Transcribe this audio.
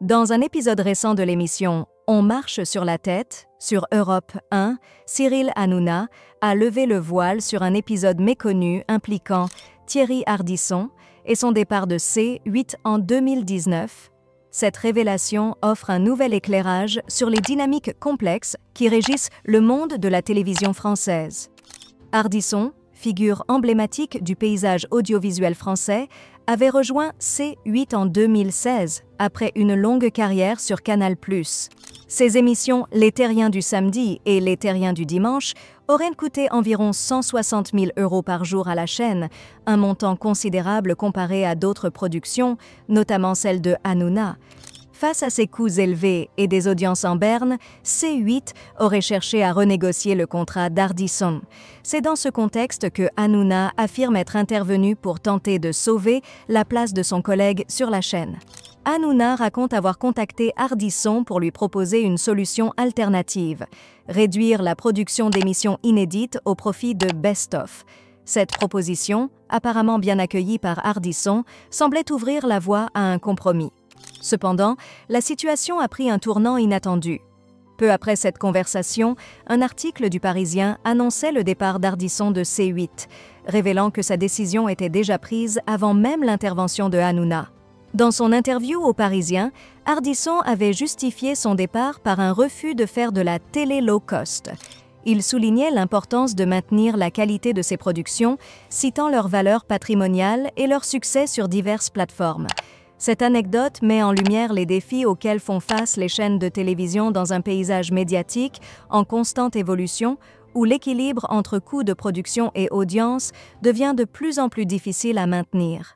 Dans un épisode récent de l'émission On marche sur la tête, sur Europe 1, Cyril Hanouna a levé le voile sur un épisode méconnu impliquant Thierry Ardisson et son départ de C8 en 2019. Cette révélation offre un nouvel éclairage sur les dynamiques complexes qui régissent le monde de la télévision française. Ardisson, figure emblématique du paysage audiovisuel français, avait rejoint C8 en 2016, après une longue carrière sur Canal+. Ses émissions Les Terriens du samedi et Les Terriens du dimanche auraient coûté environ 160 000 € par jour à la chaîne, un montant considérable comparé à d'autres productions, notamment celle de Hanouna. Face à ces coûts élevés et des audiences en berne, C8 aurait cherché à renégocier le contrat d'Ardisson. C'est dans ce contexte que Hanouna affirme être intervenu pour tenter de sauver la place de son collègue sur la chaîne. Hanouna raconte avoir contacté Ardisson pour lui proposer une solution alternative, réduire la production d'émissions inédites au profit de best-of. Cette proposition, apparemment bien accueillie par Ardisson, semblait ouvrir la voie à un compromis. Cependant, la situation a pris un tournant inattendu. Peu après cette conversation, un article du Parisien annonçait le départ d'Ardisson de C8, révélant que sa décision était déjà prise avant même l'intervention de Hanouna. Dans son interview au Parisien, Ardisson avait justifié son départ par un refus de faire de la télé low cost. Il soulignait l'importance de maintenir la qualité de ses productions, citant leur valeur patrimoniale et leur succès sur diverses plateformes. Cette anecdote met en lumière les défis auxquels font face les chaînes de télévision dans un paysage médiatique en constante évolution, où l'équilibre entre coûts de production et audience devient de plus en plus difficile à maintenir.